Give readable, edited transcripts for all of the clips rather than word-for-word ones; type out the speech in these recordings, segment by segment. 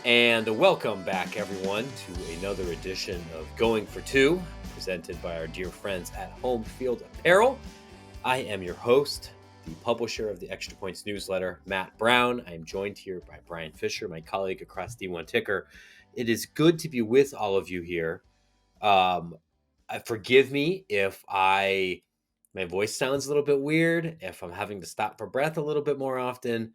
And welcome back, everyone, to another edition of Going for Two, presented by our dear friends at Home Field Apparel. I am your host, the publisher of the Extra Points newsletter, Matt Brown. I am joined here by Bryan Fischer, my colleague across D1 Ticker. It is good to be with all of you here. Forgive me if my voice sounds a little bit weird, if I'm having to stop for breath a little bit more often.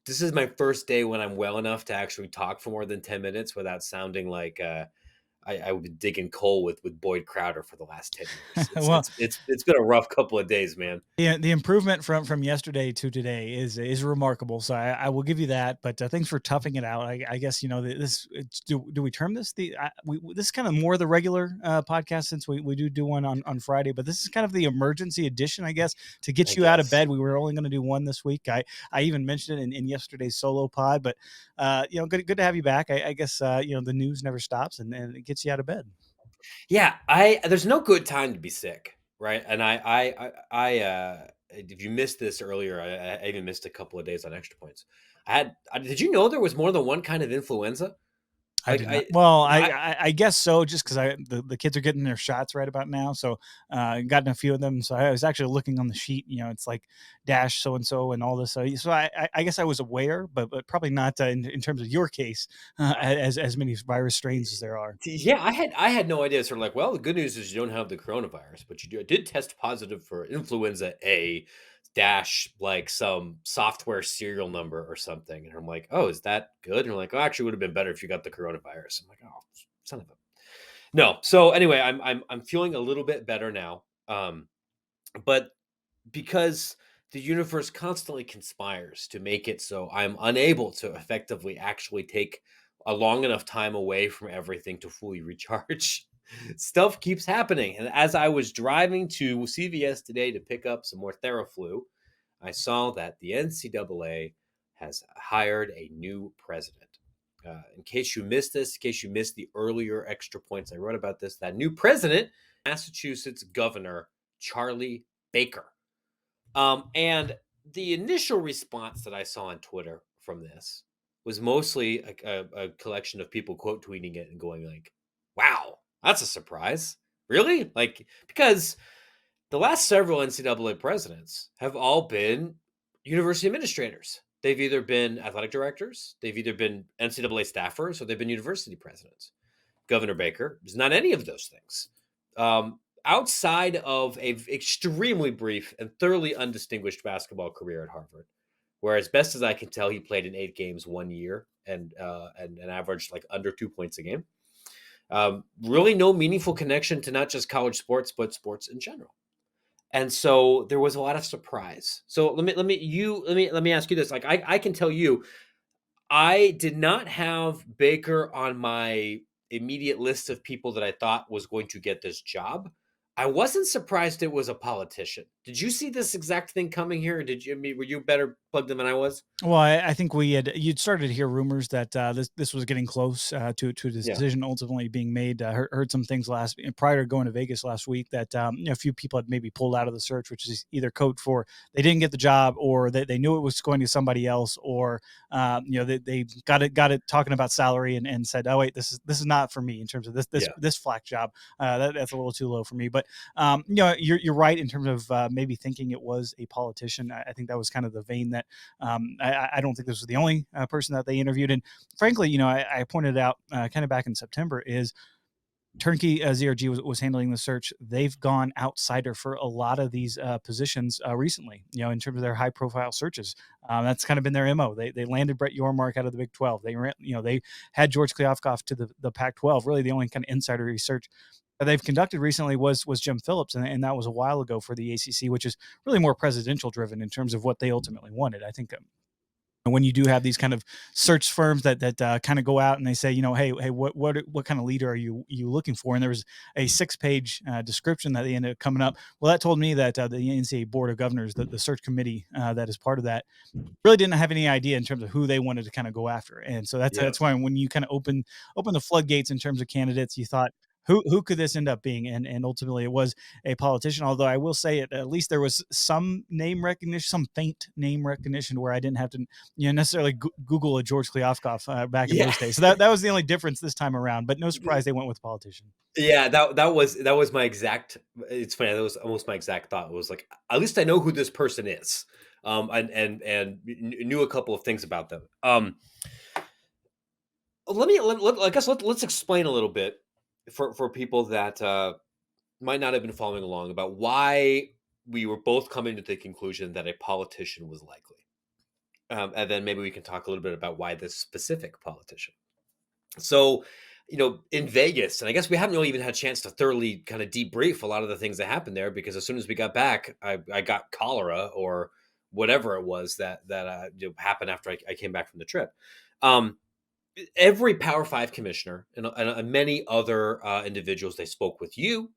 This is my first day when I'm well enough to actually talk for more than 10 minutes without sounding like I would be digging coal with Boyd Crowder for the last 10 years. Well, It's been a rough couple of days, man. yeah, the improvement from yesterday to today is remarkable. So I will give you that. But thanks for toughing it out. I guess do we term this this is kind of more the regular podcast, since we do one on Friday. But this is kind of the emergency edition, I guess, to get I you out of guess. bed. We were only going to do one this week. I even mentioned it in yesterday's solo pod. But good to have you back. I guess the news never stops, and it gets you out of bed. Yeah, there's no good time to be sick, right? And if you missed this earlier, I even missed a couple of days on Extra Points. Did you know there was more than one kind of influenza? I Like did not. I, Well, I I guess so, just because the kids are getting their shots right about now, so gotten a few of them. So I was actually looking on the sheet. It's like dash so and so and all this. So I guess I was aware, but probably not in terms of your case, as many virus strains as there are. yeah, I had no idea. Sort of like, well, the good news is you don't have the coronavirus, but did test positive for influenza A dash like some software serial number or something. And I'm like, oh, is that good? And I'm like, oh, actually, it would have been better if you got the coronavirus. I'm like, oh, son of a no. So anyway, I'm feeling a little bit better now. But because the universe constantly conspires to make it so I'm unable to effectively actually take a long enough time away from everything to fully recharge. Stuff keeps happening. And as I was driving to CVS today to pick up some more Theraflu, I saw that the NCAA has hired a new president. In case you missed this, in case you missed the earlier Extra Points I wrote about this, that new president, Massachusetts Governor Charlie Baker. And the initial response that I saw on Twitter from this was mostly a collection of people quote tweeting it and going like, "Wow, that's a surprise." Really? Like, because the last several NCAA presidents have all been university administrators. They've either been athletic directors, they've either been NCAA staffers, or they've been university presidents. Governor Baker is not any of those things. Outside of a extremely brief and thoroughly undistinguished basketball career at Harvard, where as best as I can tell, he played in 8 games 1 year and averaged like under 2 points a game. Really, no meaningful connection to not just college sports, but sports in general. And so there was a lot of surprise. So let me ask you this. Like I can tell you, I did not have Baker on my immediate list of people that I thought was going to get this job. I wasn't surprised it was a politician. Did you see this exact thing coming here? Or were you better plugged in than I was? Well, I think you'd started to hear rumors that this was getting close to a Yeah. decision ultimately being made. Heard some things prior to going to Vegas last week that a few people had maybe pulled out of the search, which is either code for they didn't get the job, or they knew it was going to somebody else, or they got it talking about salary and said, oh wait, this is not for me in terms of Yeah. this flack job. That's a little too low for me. But you're right in terms of maybe thinking it was a politician. I think that was kind of the vein that I don't think this was the only person that they interviewed. And frankly, I pointed out kind of back in September is Turnkey ZRG was handling the search. They've gone outsider for a lot of these positions recently, in terms of their high profile searches. That's kind of been their MO. They landed Brett Yormark out of the Big 12. They had George Kliavkoff to the Pac 12. Really, the only kind of insider research they've conducted recently was Jim Phillips, and that was a while ago for the ACC, which is really more presidential driven in terms of what they ultimately wanted. I think when you do have these kind of search firms that kind of go out and they say, hey, what kind of leader are you looking for? And there was a 6-page description that they ended up coming up. Well, that told me that the NCAA Board of Governors, the search committee that is part of that, really didn't have any idea in terms of who they wanted to kind of go after. And so that's Yes. why when you kind of open the floodgates in terms of candidates, you thought, who could this end up being? And ultimately it was a politician. Although I will say it, at least there was some name recognition, some faint name recognition where I didn't have to necessarily Google a George Kliavkoff back in Yeah. those days. So that was the only difference this time around. But no surprise they went with politician. Yeah, that was my exact. It's funny. That was almost my exact thought. It was like, at least I know who this person is, and knew a couple of things about them. I guess let's explain a little bit for people that might not have been following along about why we were both coming to the conclusion that a politician was likely, and then maybe we can talk a little bit about why this specific politician. So, in Vegas, and I guess we haven't really even had a chance to thoroughly kind of debrief a lot of the things that happened there because as soon as we got back, I got cholera or whatever it was that happened after I came back from the trip. Um, every Power Five commissioner and many other individuals, they spoke with you.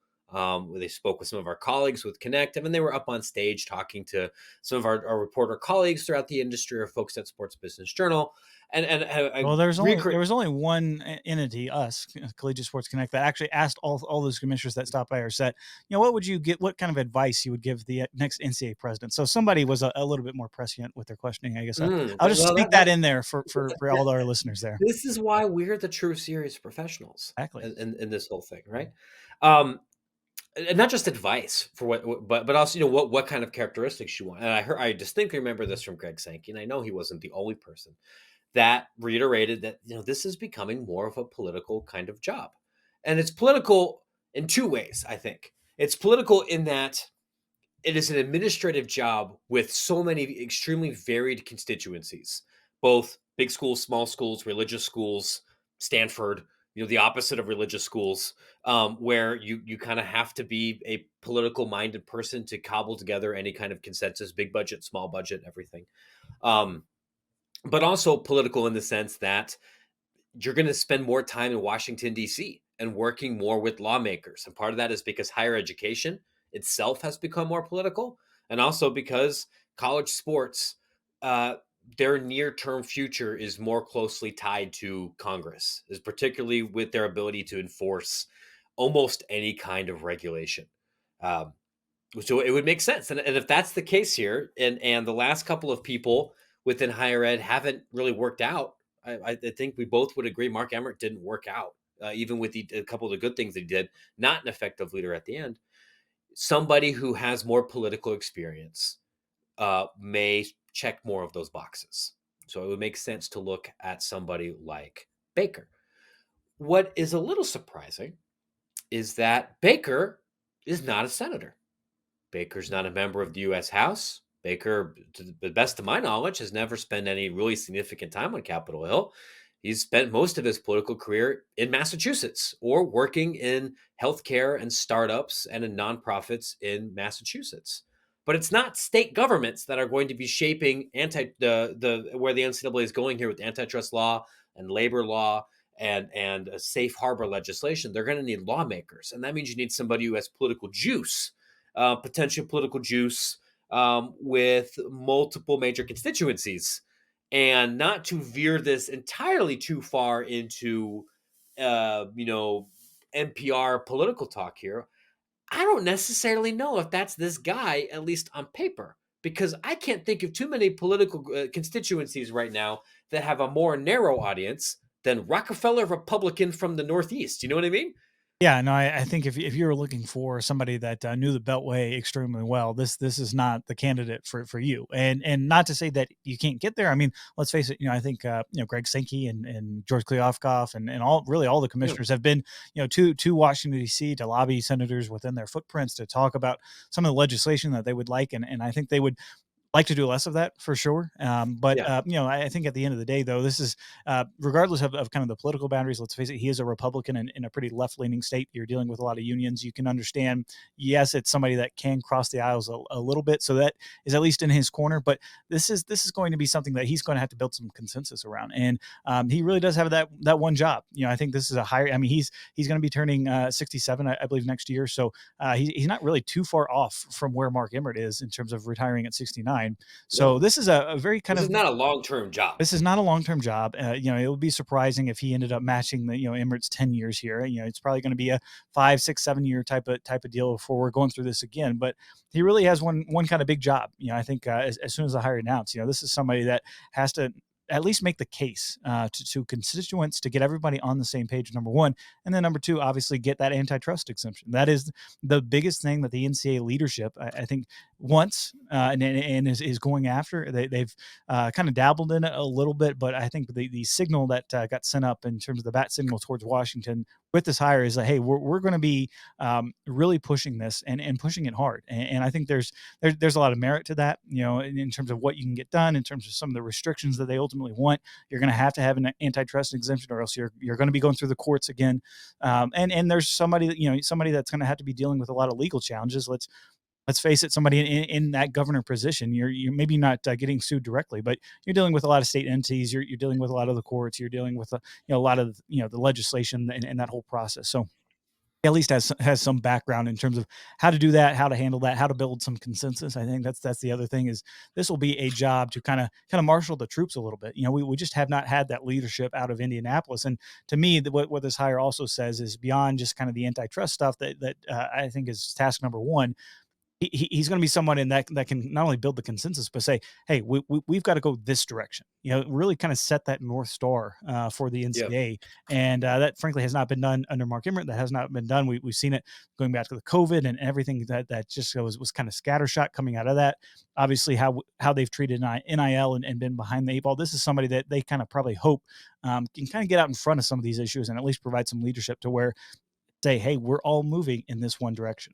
They spoke with some of our colleagues with Connect, and then they were up on stage talking to some of our reporter colleagues throughout the industry or folks at Sports Business Journal. And I Well, there recreate. was only one entity, us, Collegiate Sports Connect, that actually asked all those commissioners that stopped by our set, what would you get? What kind of advice you would give the next NCAA president? So somebody was a little bit more prescient with their questioning. I guess I'll just Well, sneak that in there for all our listeners there. this is why we're the true serious professionals Exactly. in this whole thing, right? Um, and not just advice for but also what kind of characteristics you want. And I distinctly remember this from Greg Sankey, and I know he wasn't the only person that reiterated that this is becoming more of a political kind of job, and it's political in two ways. I think it's political in that it is an administrative job with so many extremely varied constituencies, both big schools, small schools, religious schools, Stanford, the opposite of religious schools, where you kind of have to be a political minded person to cobble together any kind of consensus, big budget, small budget, everything. Um, but also political in the sense that you're going to spend more time in Washington, D.C. and working more with lawmakers. And part of that is because higher education itself has become more political, and also because college sports, uh, their near term future is more closely tied to Congress, is particularly with their ability to enforce almost any kind of regulation. Um, so it would make sense. And if that's the case here, and the last couple of people within higher ed haven't really worked out, I think we both would agree Mark Emmert didn't work out, even with a couple of the good things he did, not an effective leader at the end. Somebody who has more political experience may check more of those boxes. So it would make sense to look at somebody like Baker. What is a little surprising is that Baker is not a senator. Baker's not a member of the U.S. House. Baker, to the best of my knowledge, has never spent any really significant time on Capitol Hill. He's spent most of his political career in Massachusetts or working in healthcare and startups and in nonprofits in Massachusetts. But it's not state governments that are going to be shaping where the NCAA is going here with antitrust law and labor law and a safe harbor legislation. They're going to need lawmakers, and that means you need somebody who has political juice, potential political juice, with multiple major constituencies, and not to veer this entirely too far into, NPR political talk here. I don't necessarily know if that's this guy, at least on paper, because I can't think of too many political constituencies right now that have a more narrow audience than Rockefeller Republican from the Northeast. You know what I mean? Yeah, no, I think if you were looking for somebody that knew the Beltway extremely well, this is not the candidate for you. And not to say that you can't get there. I mean, let's face it. I think Greg Sankey and George Kliavkoff and all the Yeah. commissioners have been to Washington D.C. to lobby senators within their footprints to talk about some of the legislation that they would like, and I think they would like to do less of that for sure. But Yeah. I think at the end of the day, though, this is regardless of kind of the political boundaries. Let's face it, he is a Republican in a pretty left-leaning state. You're dealing with a lot of unions. You can understand. Yes, it's somebody that can cross the aisles a little bit, so that is at least in his corner. But this is going to be something that he's going to have to build some consensus around, and he really does have that one job. I think this is a higher. I mean, he's going to be turning 67, I believe, next year. So he's not really too far off from where Mark Emmert is in terms of retiring at 69. mind. So No, this is a very kind this is of not a long-term job. this is not a long-term job. It would be surprising if he ended up matching the Emirates 10 years here. It's probably going to be a 5, 6, 7 year type of deal before we're going through this again. But he really has one kind of big job. I think as soon as the hire announced, this is somebody that has to at least make the case to constituents to get everybody on the same page. Number one, and then number two, obviously get that antitrust exemption. That is the biggest thing that the NCAA leadership, I think, wants and is going after. They've kind of dabbled in it a little bit, but I think the signal that got sent up in terms of the bat signal towards Washington with this hire is that, hey, we're going to be really pushing this and pushing it hard. And I think there's a lot of merit to that, in terms of what you can get done, in terms of some of the restrictions that they ultimately want. You're going to have an antitrust exemption, or else you're going to be going through the courts again. And there's somebody that's going to have to be dealing with a lot of legal challenges. Let's face it, somebody in that governor position, you're maybe not getting sued directly, but you're dealing with a lot of state entities. You're dealing with a lot of the courts. You're dealing with a lot of the legislation and that whole process. So he at least has some background in terms of how to do that, how to handle that, how to build some consensus. I think that's the other thing is this will be a job to kind of marshal the troops a little bit. We just have not had that leadership out of Indianapolis, and to me, what this hire also says is beyond just kind of the antitrust stuff that I think is task number one. He's going to be someone in that can not only build the consensus, but say, hey, we've got to go this direction. Really kind of set that North Star for the Yeah. NCAA. And that frankly has not been done under Mark Emmert. That has not been done. We've seen it going back to the COVID and everything that just was kind of scattershot coming out of that. Obviously, how they've treated NIL and been behind the eight ball. This is somebody that they kind of probably hope can kind of get out in front of some of these issues and at least provide some leadership to where say, hey, we're all moving in this one direction.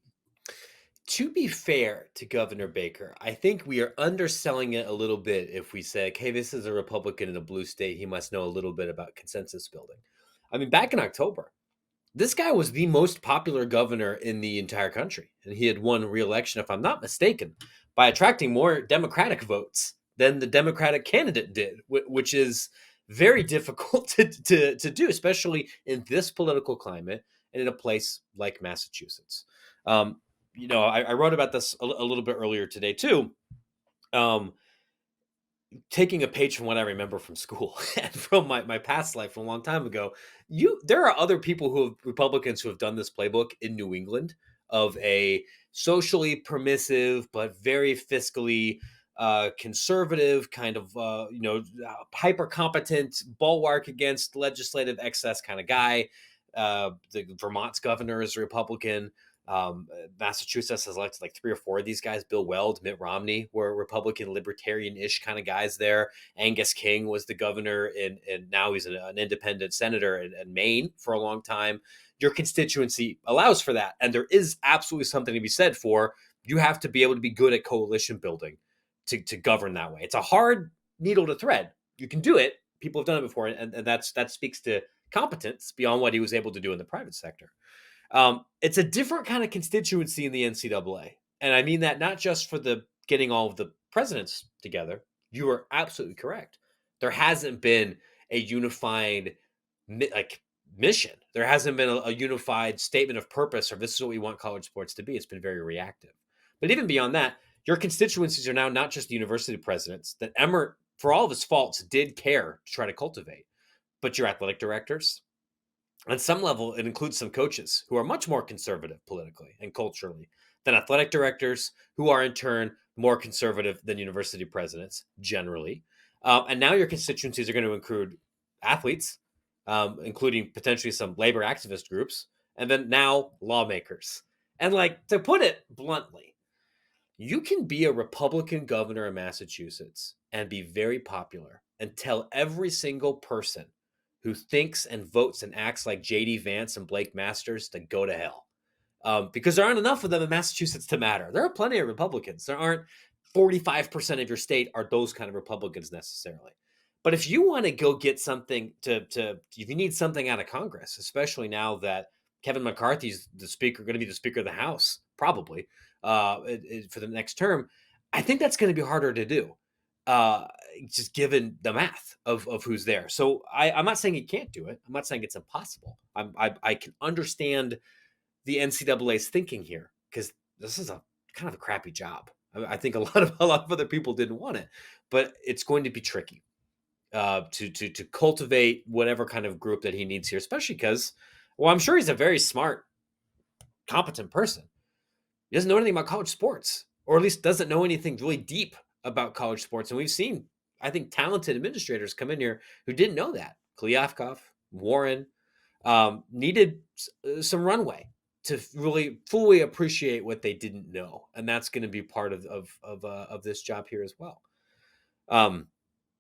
To be fair to Governor Baker, I think we are underselling it a little bit if we say, hey, this is a Republican in a blue state. He must know a little bit about consensus building. I mean, back in October, this guy was the most popular governor in the entire country. And he had won re-election, if I'm not mistaken, by attracting more Democratic votes than the Democratic candidate did, which is very difficult to do, especially in this political climate and in a place like Massachusetts. I wrote about this a little bit earlier today too. Taking a page from what I remember from school and from my past life from a long time ago, there are other Republicans who have done this playbook in New England of a socially permissive but very fiscally conservative kind of hyper competent bulwark against legislative excess kind of guy. The Vermont's governor is a Republican. Massachusetts has elected like 3 or 4 of these guys. Bill Weld, Mitt Romney were Republican, libertarian-ish kind of guys there. Angus King was the governor, and now he's an independent senator in Maine for a long time. Your constituency allows for that, and there is absolutely something to be said for you have to be able to be good at coalition building to govern that way. It's a hard needle to thread. You can do it. People have done it before, and that speaks to competence beyond what he was able to do in the private sector. It's a different kind of constituency in the NCAA. And I mean that not just for the getting all of the presidents together. You are absolutely correct. There hasn't been a unified mission. There hasn't been a unified statement of purpose or this is what we want college sports to be. It's been very reactive. But even beyond that, your constituencies are now not just the university presidents that Emmert, for all of his faults, did care to try to cultivate, but your athletic directors. On some level, it includes some coaches who are much more conservative politically and culturally than athletic directors, who are in turn more conservative than university presidents generally. And now your constituencies are going to include athletes, including potentially some labor activist groups, and then now lawmakers. And to put it bluntly, you can be a Republican governor in Massachusetts and be very popular and tell every single person who thinks and votes and acts like J.D. Vance and Blake Masters to go to hell. Because there aren't enough of them in Massachusetts to matter. There are plenty of Republicans. There aren't 45% of your state are those kind of Republicans necessarily. But if you want to go get something if you need something out of Congress, especially now that Kevin McCarthy's going to be the Speaker of the House, probably, for the next term, I think that's going to be harder to do. Just given the math of who's there. So I'm not saying he can't do it. I'm not saying it's impossible. I can understand the NCAA's thinking here because this is a kind of a crappy job. I think a lot of other people didn't want it, but it's going to be tricky to cultivate whatever kind of group that he needs here, especially because, well, I'm sure he's a very smart, competent person. He doesn't know anything about college sports, or at least doesn't know anything really deep about college sports. And we've seen, I think, talented administrators come in here who didn't know that. Kliavkov, Warren, needed some runway to really fully appreciate what they didn't know, and that's going to be part of this job here as well. Um,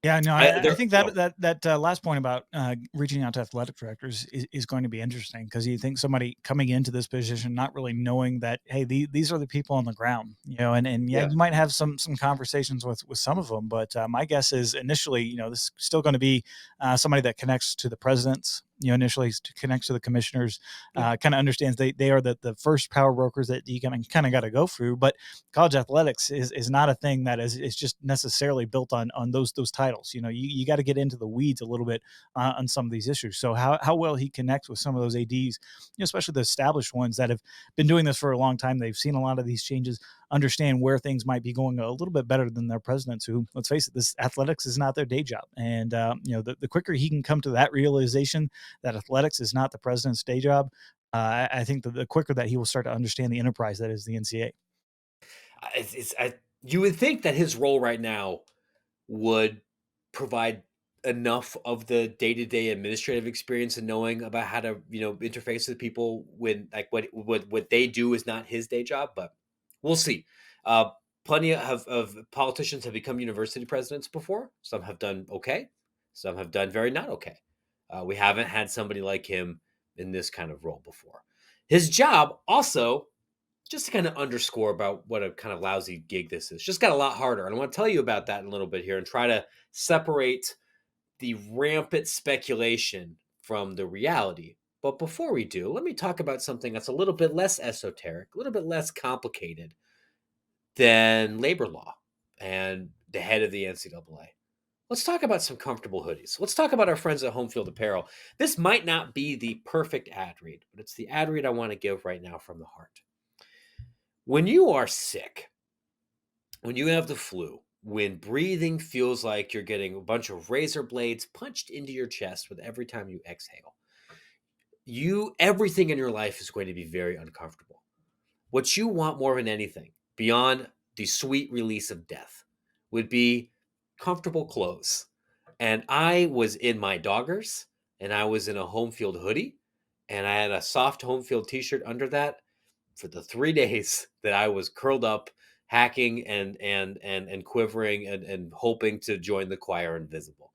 Yeah, no, I there, think that last point about reaching out to athletic directors is going to be interesting because you think somebody coming into this position not really knowing that, hey, these are the people on the ground, and yeah, yeah, you might have some conversations with some of them, but my guess is initially, this is still going to be somebody that connects to the presidents. Initially connects to the commissioners, yeah. kind of understands they are the first power brokers that you kind of got to go through. But college athletics is not a thing that is just necessarily built on those titles. You got to get into the weeds a little bit on some of these issues. So how well he connects with some of those ads, especially the established ones that have been doing this for a long time, they've seen a lot of these changes, understand where things might be going a little bit better than their presidents, who, let's face it, this athletics is not their day job. And the quicker he can come to that realization that athletics is not the president's day job, I think that the quicker that he will start to understand the enterprise that is the NCAA. You would think that his role right now would provide enough of the day-to-day administrative experience and knowing about how to, interface with people when, like, what they do is not his day job, but we'll see. Uh, Plenty of politicians have become university presidents before. Some have done okay. Some have done very not okay. We haven't had somebody like him in this kind of role before. His job also, just to kind of underscore about what a kind of lousy gig this is, just got a lot harder. And I want to tell you about that in a little bit here and try to separate the rampant speculation from the reality. But before we do, let me talk about something that's a little bit less esoteric, a little bit less complicated than labor law and the head of the NCAA. Let's talk about some comfortable hoodies. Let's talk about our friends at Home Field Apparel. This might not be the perfect ad read, but it's the ad read I want to give right now from the heart. When you are sick, when you have the flu, when breathing feels like you're getting a bunch of razor blades punched into your chest with every time you exhale, everything in your life is going to be very uncomfortable. What you want more than anything, beyond the sweet release of death, would be comfortable clothes. And I was in my doggers, and I was in a home field hoodie, and I had a soft home field t-shirt under that for the 3 days that I was curled up, hacking and quivering and hoping to join the choir invisible.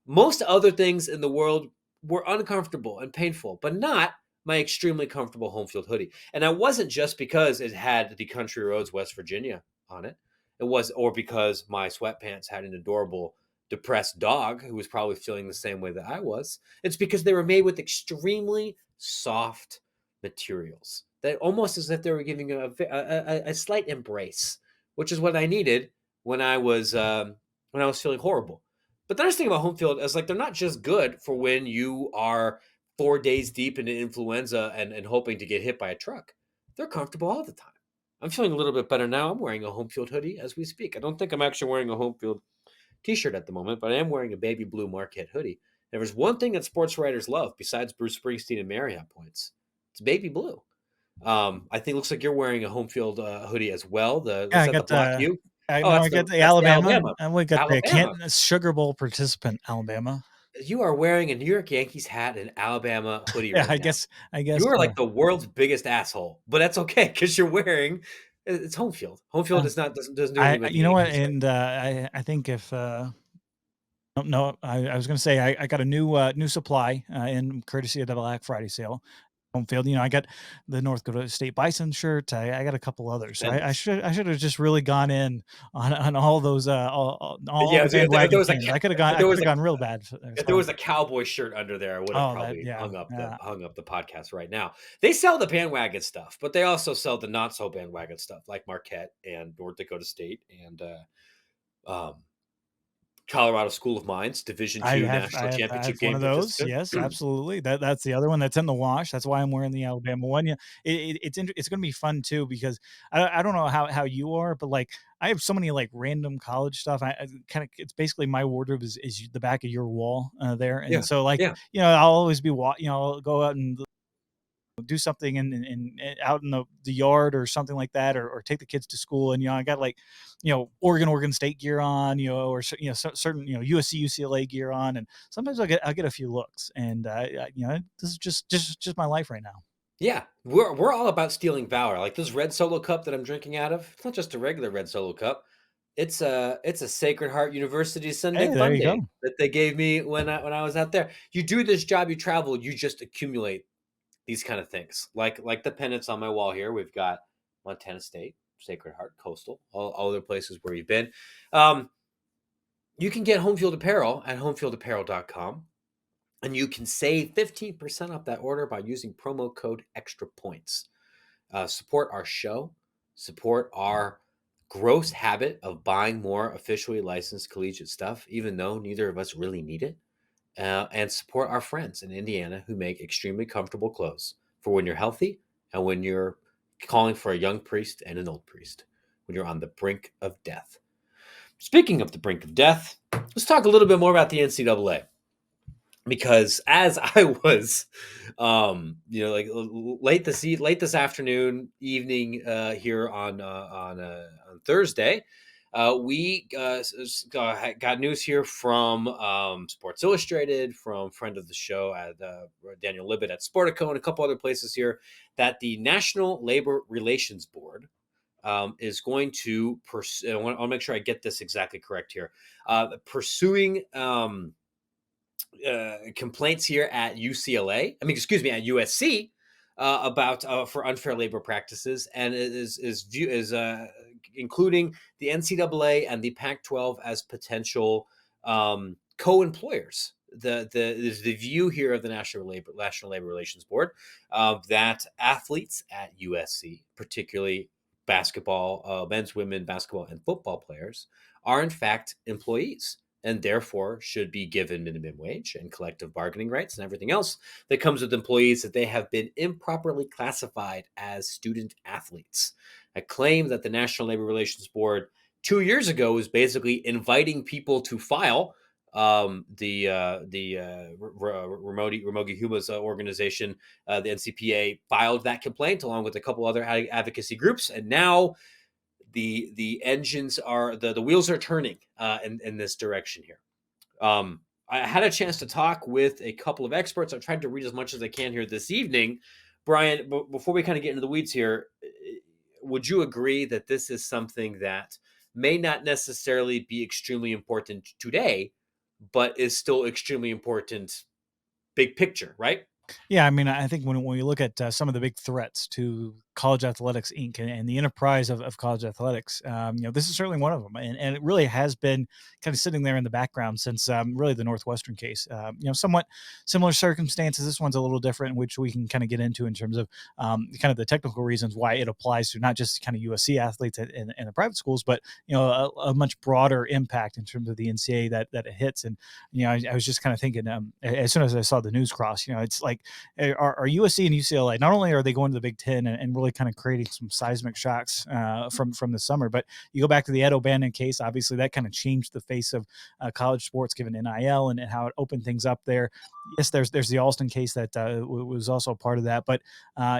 Most other things in the world were uncomfortable and painful, but not my extremely comfortable home field hoodie. And that wasn't just because it had the Country Roads West Virginia on it. It was, or because my sweatpants had an adorable depressed dog who was probably feeling the same way that I was. It's because they were made with extremely soft materials that almost as if they were giving a slight embrace, which is what I needed when I was feeling horrible. But the nice thing about home field is, like, they're not just good for when you are 4 days deep into influenza and hoping to get hit by a truck. They're comfortable all the time. I'm feeling a little bit better now. I'm wearing a home field hoodie as we speak. I don't think I'm actually wearing a home field t-shirt at the moment, but I am wearing a baby blue Marquette hoodie. If there's one thing that sports writers love besides Bruce Springsteen and Marriott points, it's baby blue. I think it looks like you're wearing a home field hoodie as well. Yeah, Is I that the got Block the U? I Oh, know I got the that's the Alabama, Alabama. and we got the Alabama. Canton Sugar Bowl participant, Alabama. You are wearing a New York Yankees hat and Alabama hoodie Yeah, right I now. guess I guess, You are like the world's biggest asshole, but that's okay because you're wearing it's home field. Home field uh, is not doesn't do anything with the you know what, Yankees right and, I think if, no, I was gonna say I got a new supply, in courtesy of the Black Friday sale. Home field, I got the North Dakota State Bison shirt. I got a couple others. So I now. should have just really gone in on all those, all Yeah, the if there bandwagon was a cans. I if there could was have a gone real bad there, if there so was a cowboy shirt under there, I would have oh, that probably yeah, yeah. hung up the podcast right now. They sell the bandwagon stuff, but they also sell the not so bandwagon stuff like Marquette and North Dakota State and um Colorado School of Mines, Division II I national have championship one game of those. participant. Yes, absolutely. That's the other one that's in the wash. That's why I'm wearing the Alabama one. Yeah, it's gonna be fun too because I don't know how you are, but like I have so many like random college stuff. I kind of it's basically my wardrobe is the back of your wall there, and Yeah, so like yeah. I'll always be I'll go out and do something out in the yard or something like that, or take the kids to school, and I got like Oregon State gear on, or certain USC UCLA gear on, and sometimes I get a few looks, and this is just my life right now. Yeah, we're all about stealing valor. Like this red Solo cup that I'm drinking out of, it's not just a regular red Solo cup. It's a Sacred Heart University Sunday Hey, there Fun you Day go. that they gave me when I was out there. You do this job, you travel, you just accumulate these kind of things. Like the pennants on my wall here. We've got Montana State, Sacred Heart, Coastal, all other places where you've been. Um, you can get home field apparel at homefieldapparel.com. And you can save 15% off that order by using promo code extra points. Support our show, support our gross habit of buying more officially licensed collegiate stuff, even though neither of us really need it, and support our friends in Indiana who make extremely comfortable clothes for when you're healthy and when you're calling for a young priest and an old priest, when you're on the brink of death. Speaking of the brink of death, let's talk a little bit more about the NCAA. Because as I was, like late this afternoon, evening here on Thursday, we got news here from Sports Illustrated, from friend of the show at Daniel Libet at Sportico, and a couple other places here that the National Labor Relations Board is going to pursue. I'll make sure I get this exactly correct here. Pursuing. Complaints here at UCLA. I mean, excuse me, at USC about for unfair labor practices, and it is including the NCAA and the Pac-12 as potential co-employers. The view here of the National Labor Relations Board that athletes at USC, particularly basketball, men's, women basketball, and football players, are in fact employees and therefore should be given minimum wage and collective bargaining rights and everything else that comes with employees that they have been improperly classified as student athletes. A claim that the National Labor Relations Board 2 years ago was basically inviting people to file. Ramogi Huma's organization, the NCPA, filed that complaint along with a couple other advocacy groups, and now the engines are the wheels are turning in this direction here. I had a chance to talk with a couple of experts. I've tried to read as much as I can here this evening. Brian, before we kind of get into the weeds here, would you agree that this is something that may not necessarily be extremely important today, but is still extremely important big picture, right? Yeah, I mean, I think when we look at some of the big threats to college athletics Inc. And the enterprise of college athletics, this is certainly one of them, and it really has been kind of sitting there in the background since really the Northwestern case. Somewhat similar circumstances. This one's a little different, which we can kind of get into in terms of kind of the technical reasons why it applies to not just kind of USC athletes in the private schools, but a much broader impact in terms of the NCAA that it hits. And I was just kind of thinking as soon as I saw the news cross, it's like are USC and UCLA, not only are they going to the Big Ten and really kind of creating some seismic shocks from the summer, but you go back to the Ed O'Bannon case. Obviously, that kind of changed the face of college sports, given NIL and how it opened things up there. Yes, there's the Alston case that was also a part of that, but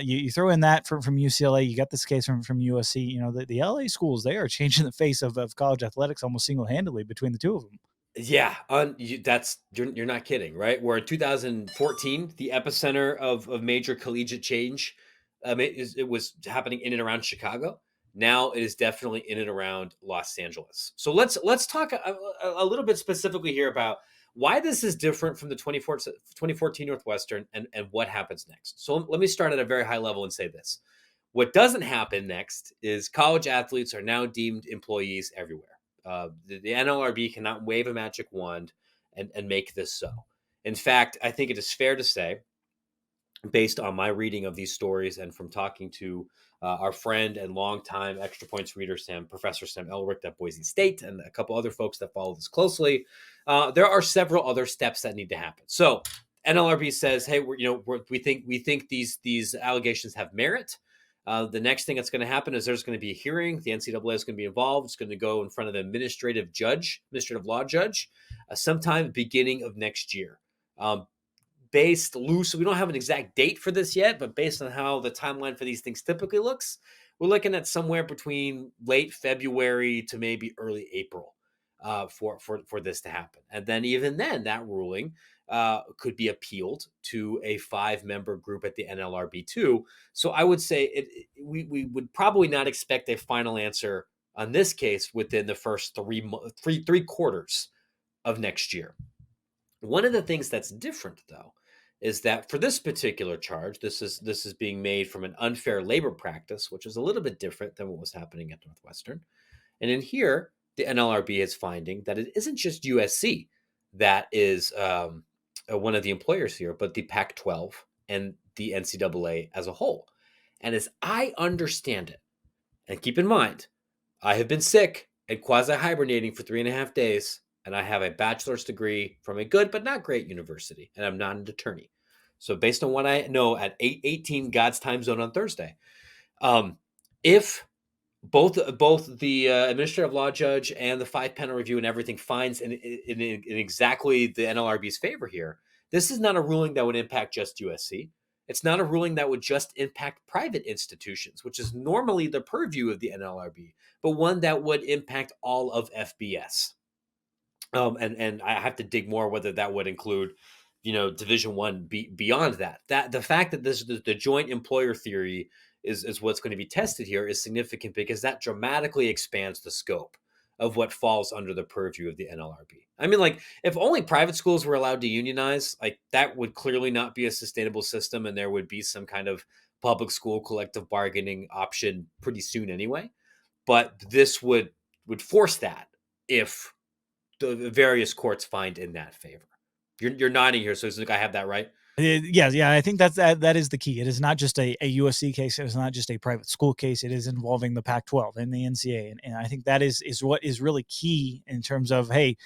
you throw in that from UCLA, you got this case from USC. The LA schools, they are changing the face of college athletics almost single handedly between the two of them. Yeah, you're not kidding, right? Where in 2014, the epicenter of major collegiate change, it was happening in and around Chicago. Now it is definitely in and around Los Angeles. So let's talk a little bit specifically here about why this is different from the 2014 Northwestern and what happens next. So let me start at a very high level and say this. What doesn't happen next is college athletes are now deemed employees everywhere. The NLRB cannot wave a magic wand and make this so. In fact, I think it is fair to say based on my reading of these stories and from talking to our friend and longtime Extra Points reader, Professor Sam Elric at Boise State, and a couple other folks that follow this closely, there are several other steps that need to happen. So NLRB says, "Hey, we think these allegations have merit." The next thing that's going to happen is there's going to be a hearing. The NCAA is going to be involved. It's going to go in front of the administrative law judge, sometime beginning of next year. Based loose. We don't have an exact date for this yet, but based on how the timeline for these things typically looks, we're looking at somewhere between late February to maybe early April for this to happen. And then even then, that ruling could be appealed to a 5-member group at the NLRB too. So I would say we would probably not expect a final answer on this case within the first three quarters of next year. One of the things that's different, though, is that for this particular charge, this is being made from an unfair labor practice, which is a little bit different than what was happening at Northwestern. And in here, the NLRB is finding that it isn't just USC that is one of the employers here, but the Pac-12 and the NCAA as a whole. And as I understand it, and keep in mind, I have been sick and quasi-hibernating for 3.5 days, and I have a bachelor's degree from a good but not great university, and I'm not an attorney. So based on what I know at 8:18 God's time zone on Thursday, if both the administrative law judge and the 5-panel review and everything finds in exactly the NLRB's favor here, this is not a ruling that would impact just USC. It's not a ruling that would just impact private institutions, which is normally the purview of the NLRB, but one that would impact all of FBS. And I have to dig more whether that would include, Division One beyond that. That the fact that the joint employer theory is what's going to be tested here is significant because that dramatically expands the scope of what falls under the purview of the NLRB. I mean, like, if only private schools were allowed to unionize, like, that would clearly not be a sustainable system, and there would be some kind of public school collective bargaining option pretty soon anyway. But this would force that if the various courts find in that favor. You're nodding here, so it's like I have that right. Yes, yeah, I think that is the key. It is not just a USC case. It is not just a private school case. It is involving the Pac-12 and the NCAA, and I think that is what is really key in terms of, hey,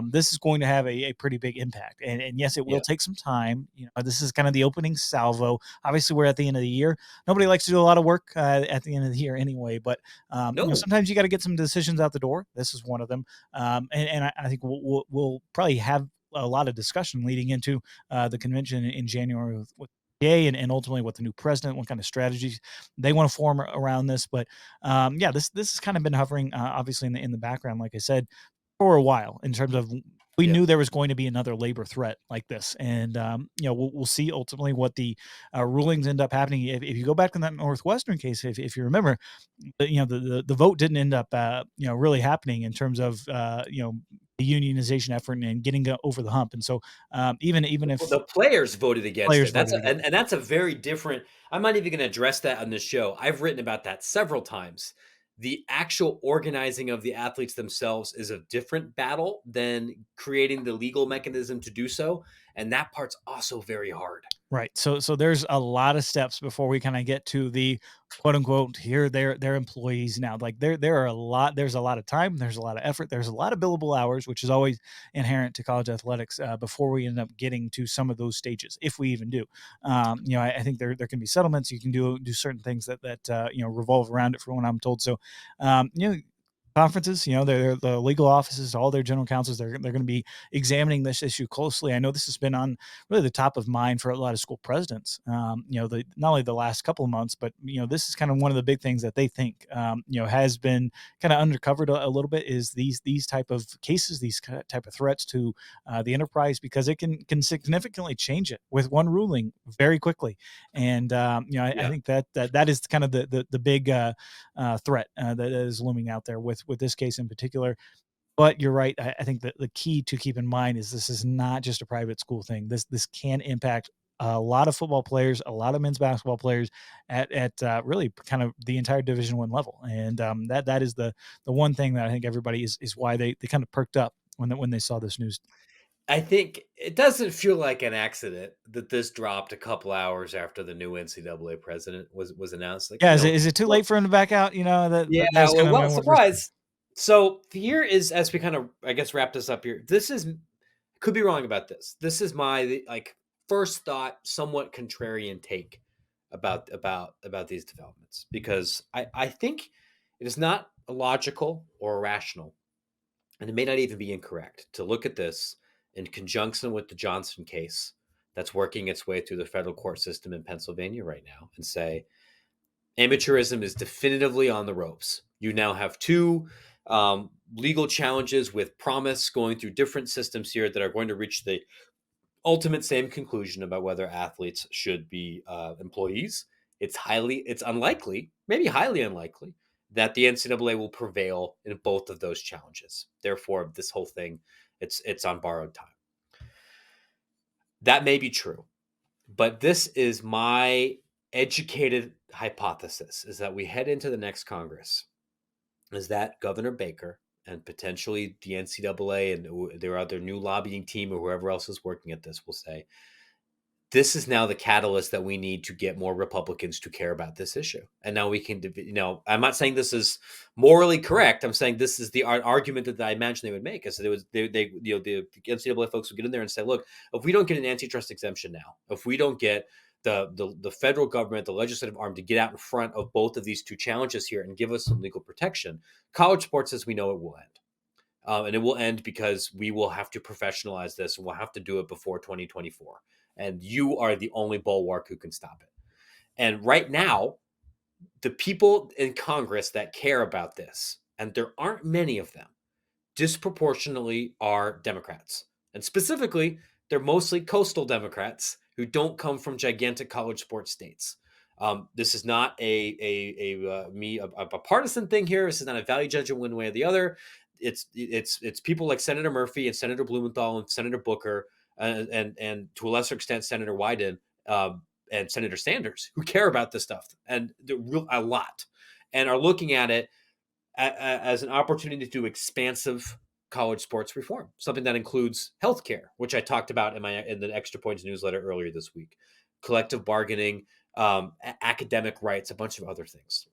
this is going to have a pretty big impact. And yes, it will Yeah. take some time. This is kind of the opening salvo. Obviously, we're at the end of the year. Nobody likes to do a lot of work at the end of the year anyway, but No. sometimes you got to get some decisions out the door. This is one of them, and I think we'll probably have a lot of discussion leading into the convention in January with PA and ultimately with the new president, what kind of strategies they want to form around this. But yeah, this has kind of been hovering, obviously in the background, like I said, for a while in terms of we Yeah. knew there was going to be another labor threat like this, and we'll see ultimately what the rulings end up happening. If you go back to that Northwestern case, if you remember, the vote didn't end up really happening in terms of the unionization effort and getting over the hump. And so even Well, if the players voted against players it. That's voted a, against. and that's a very different. I'm not even going to address that on this show. I've written about that several times. The actual organizing of the athletes themselves is a different battle than creating the legal mechanism to do so, and that part's also very hard. Right. So there's a lot of steps before we kind of get to the quote unquote here they're employees now. Like there's a lot of time, there's a lot of effort, there's a lot of billable hours, which is always inherent to college athletics before we end up getting to some of those stages, if we even do. I think there can be settlements. You can do certain things that revolve around it, from what I'm told. So conferences, they're the legal offices, all their general counsels, they're going to be examining this issue closely. I know this has been on really the top of mind for a lot of school presidents. Not only the last couple of months, but this is kind of one of the big things that they think has been kind of undercovered a little bit, is these type of cases, these type of threats to the enterprise, because it can significantly change it with one ruling very quickly. And I Yeah. think that is kind of the big threat that is looming out there with this case in particular. But you're right. I think that the key to keep in mind is this is not just a private school thing. This can impact a lot of football players, a lot of men's basketball players at really kind of the entire Division One level, and that is the one thing that I think everybody is why they kind of perked up when they saw this news. I think it doesn't feel like an accident that this dropped a couple hours after the new NCAA president was announced. Like, Yeah, is it too well, late for him to back out? yeah, That's kind of well, my more first. surprise. So here is, as we kind of, I guess, wrap this up here. This is, could be wrong about this. This is my like first thought, somewhat contrarian take about these developments, because I think it is not illogical or irrational, and it may not even be incorrect to look at this in conjunction with the Johnson case that's working its way through the federal court system in Pennsylvania right now and say amateurism is definitively on the ropes. You now have two legal challenges with promise going through different systems here that are going to reach the ultimate same conclusion about whether athletes should be employees. It's unlikely, maybe highly unlikely, that the NCAA will prevail in both of those challenges. Therefore, this whole thing, it's on borrowed time. That may be true, but this is my educated hypothesis: is that we head into the next Congress, is that Governor Baker and potentially the NCAA and their other new lobbying team or whoever else is working at this will say, this is now the catalyst that we need to get more Republicans to care about this issue. And now we can, I'm not saying this is morally correct. I'm saying this is the argument that I imagine they would make. Is that the NCAA folks would get in there and say, look, if we don't get an antitrust exemption now, if we don't get the federal government, the legislative arm, to get out in front of both of these two challenges here and give us some legal protection, college sports, as we know, it will end. And it will end because we will have to professionalize this, and we'll have to do it before 2024. And you are the only bulwark who can stop it. And right now, the people in Congress that care about this, and there aren't many of them, disproportionately are Democrats. And specifically, they're mostly coastal Democrats who don't come from gigantic college sports states. This is not a partisan thing here. This is not a value judgment one way or the other. It's people like Senator Murphy and Senator Blumenthal and Senator Booker and to a lesser extent Senator Wyden and Senator Sanders who care about this stuff and a lot, and are looking at it as an opportunity to do expansive college sports reform, something that includes healthcare, which I talked about in the Extra Points newsletter earlier this week, collective bargaining, academic rights, a bunch of other things.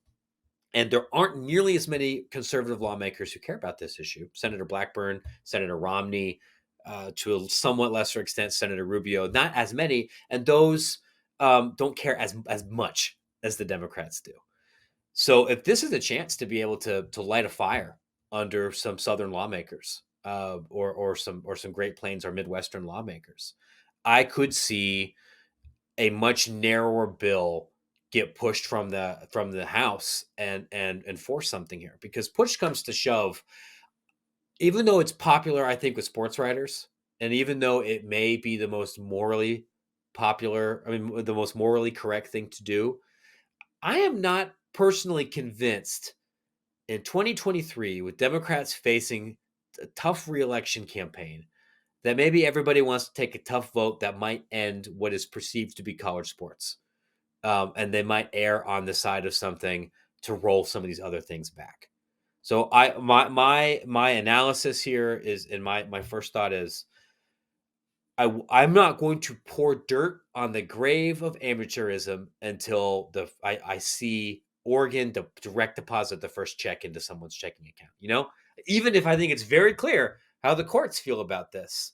And there aren't nearly as many conservative lawmakers who care about this issue. Senator Blackburn, Senator Romney, to a somewhat lesser extent, Senator Rubio, not as many. And those don't care as much as the Democrats do. So if this is a chance to be able to light a fire under some Southern lawmakers or some Great Plains or Midwestern lawmakers, I could see a much narrower bill get pushed from the House and force something here. Because push comes to shove, even though it's popular, I think, with sports writers, and even though it may be the most morally popular, the most morally correct thing to do, I am not personally convinced in 2023, with Democrats facing a tough reelection campaign, that maybe everybody wants to take a tough vote that might end what is perceived to be college sports. And they might err on the side of something to roll some of these other things back. So my analysis here is, and my first thought is, I'm not going to pour dirt on the grave of amateurism until I see Oregon direct deposit the first check into someone's checking account. Even if I think it's very clear how the courts feel about this,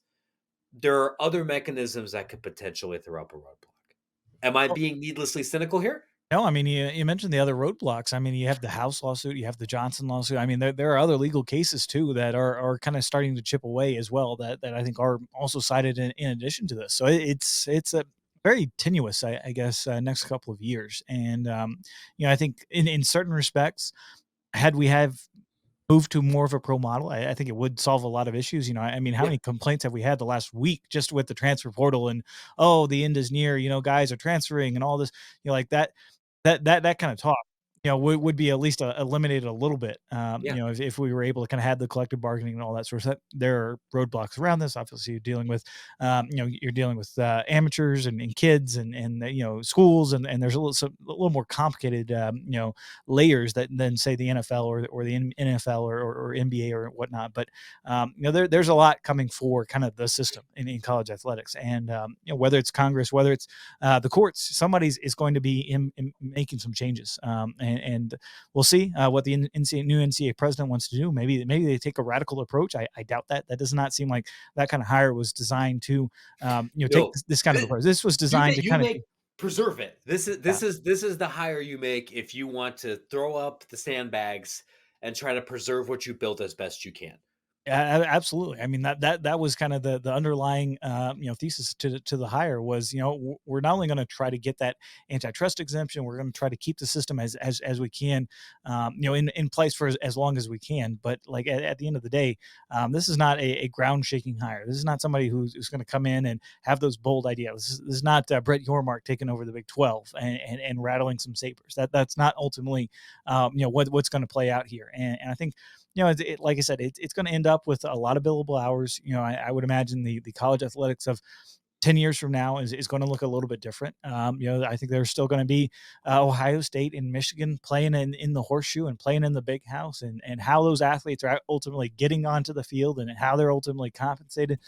there are other mechanisms that could potentially throw up a roadblock. Am I being needlessly cynical here? No, I mean, you mentioned the other roadblocks. I mean, you have the House lawsuit, you have the Johnson lawsuit. I mean, there are other legal cases too that are kind of starting to chip away as well that I think are also cited in addition to this. So it's a very tenuous, I guess, next couple of years. And I think in certain respects, had we have moved to more of a pro model, I think it would solve a lot of issues. I mean, how Yeah. many complaints have we had the last week just with the transfer portal and, oh, the end is near, guys are transferring and all this, like that kind of talk, would be at least eliminated a little bit. Yeah. If we were able to kind of have the collective bargaining and all that sort of stuff. There are roadblocks around this. Obviously, you're dealing with amateurs and kids and schools, and there's a little more complicated layers that than say the NFL or the NFL or NBA or whatnot. But there's a lot coming for kind of the system in college athletics, and whether it's Congress, whether it's the courts, somebody's is going to be in making some changes, and we'll see what the new NCAA president wants to do. Maybe they take a radical approach. I doubt that. That does not seem like that kind of hire was designed to take No, this kind of approach. This was designed to you kind of make preserve it. yeah. This is the hire you make if you want to throw up the sandbags and try to preserve what you built as best you can. Yeah, absolutely. I mean that was kind of the underlying thesis to the hire was we're not only going to try to get that antitrust exemption, we're going to try to keep the system as we can, in place for as long as we can. But like at the end of the day, this is not a ground shaking hire. This is not somebody who's going to come in and have those bold ideas. This is not Brett Yormark taking over the Big 12 and rattling some sabers. That's not ultimately what's going to play out here. And I think like I said, it's going to end up with a lot of billable hours. I would imagine the college athletics of 10 years from now is going to look a little bit different. I think there's still going to be Ohio State and Michigan playing in the horseshoe and playing in the big house, and how those athletes are ultimately getting onto the field and how they're ultimately compensated.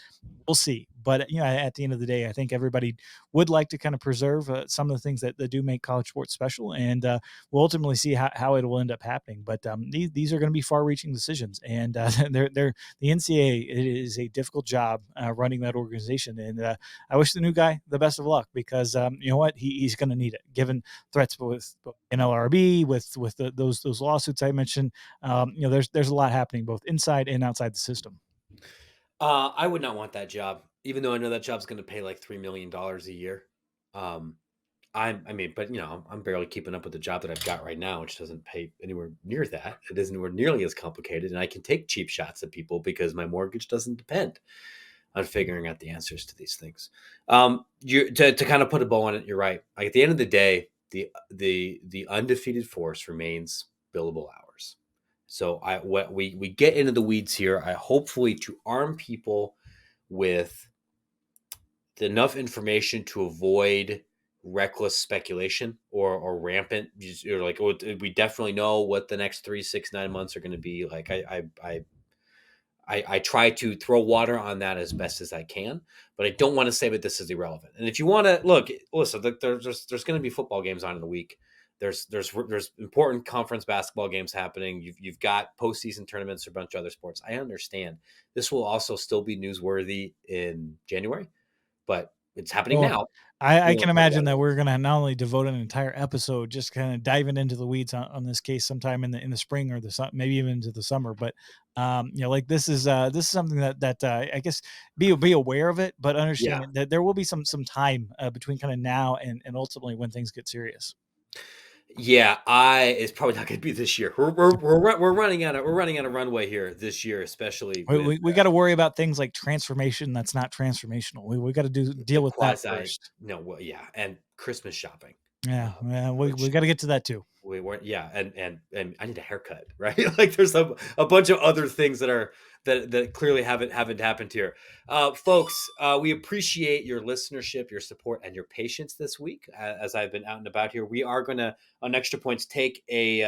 We'll see. But at the end of the day, I think everybody would like to kind of preserve some of the things that do make college sports special, and we'll ultimately see how it will end up happening. But these are going to be far-reaching decisions, and they're the NCAA. It is a difficult job running that organization, and I wish the new guy the best of luck, because you know what, he's going to need it, given threats with NLRB, with those lawsuits I mentioned. There's a lot happening both inside and outside the system. I would not want that job, even though I know that job's going to pay like $3 million a year. Um, I mean, but I'm barely keeping up with the job that I've got right now, which doesn't pay anywhere near that. It isn't anywhere nearly as complicated, and I can take cheap shots at people because my mortgage doesn't depend on figuring out the answers to these things. To kind of put a bow on it, you're right. Like at the end of the day, the undefeated force remains billable hours. So what we get into the weeds here, I hopefully to arm people with enough information to avoid reckless speculation or rampant. You're like, oh, we definitely know what the next 3, 6, 9 months are going to be. Like I try to throw water on that as best as I can, but I don't want to say that this is irrelevant. And if you want to listen, there's going to be football games on in the week. There's important conference basketball games happening. You've got postseason tournaments or a bunch of other sports. I understand this will also still be newsworthy in January, but it's happening Well, now. I We can want to talk about imagine it. that we're going to not only devote an entire episode just kind of diving into the weeds on this case sometime in the spring or maybe even into the summer, but like this is something that I guess be aware of it, but Yeah. understand that there will be some time between kind of now and ultimately when things get serious. Yeah, it's probably not going to be this year. We're running out of runway here this year, especially with We got to worry about things like transformation that's not transformational. We got to the deal with that quasi first. no, well, yeah, and Christmas shopping, Yeah, yeah, we which got to get to that too. we weren't. Yeah, and I need a haircut, right? Like there's a bunch of other things that clearly haven't happened here, folks. We appreciate your listenership, your support, and your patience this week. As I've been out and about here, we are gonna on Extra Points take a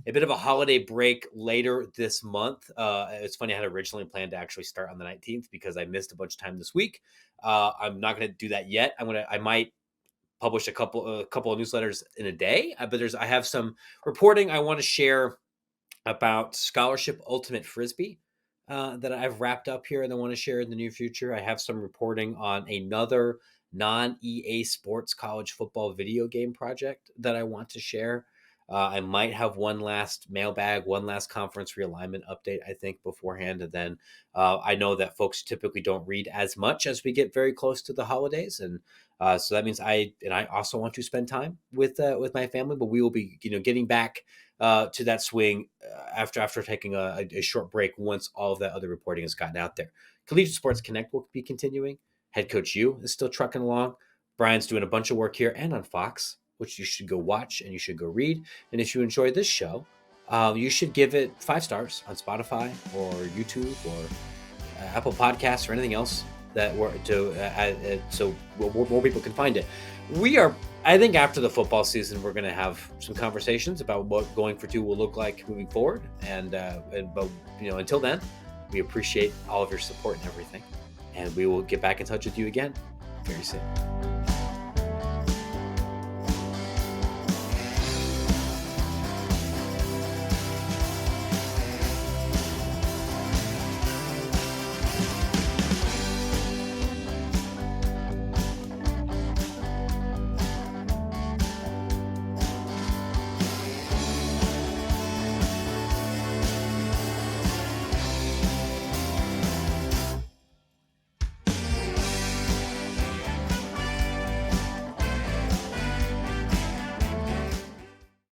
bit of a holiday break later this month. It's funny, I had originally planned to actually start on the 19th because I missed a bunch of time this week. I'm not going to do that yet. I might publish a couple of newsletters in a day, but I have some reporting I want to share about Scholarship Ultimate Frisbee that I've wrapped up here and I want to share in the near future. I have some reporting on another non EA Sports college football video game project that I want to share. I might have one last mailbag, one last conference realignment update, I think, beforehand. And then I know that folks typically don't read as much as we get very close to the holidays. And so that means I also want to spend time with my family, but we will be, getting back to that swing after taking a short break once all of that other reporting has gotten out there. Collegiate Sports Connect will be continuing. Head Coach U is still trucking along. Brian's doing a bunch of work here and on Fox. which you should go watch and you should go read. And if you enjoy this show, you should give it 5 stars on Spotify or YouTube or Apple Podcasts or anything else that so more people can find it. I think after the football season, we're going to have some conversations about what going for 2 will look like moving forward. But until then, we appreciate all of your support and everything. And we will get back in touch with you again very soon.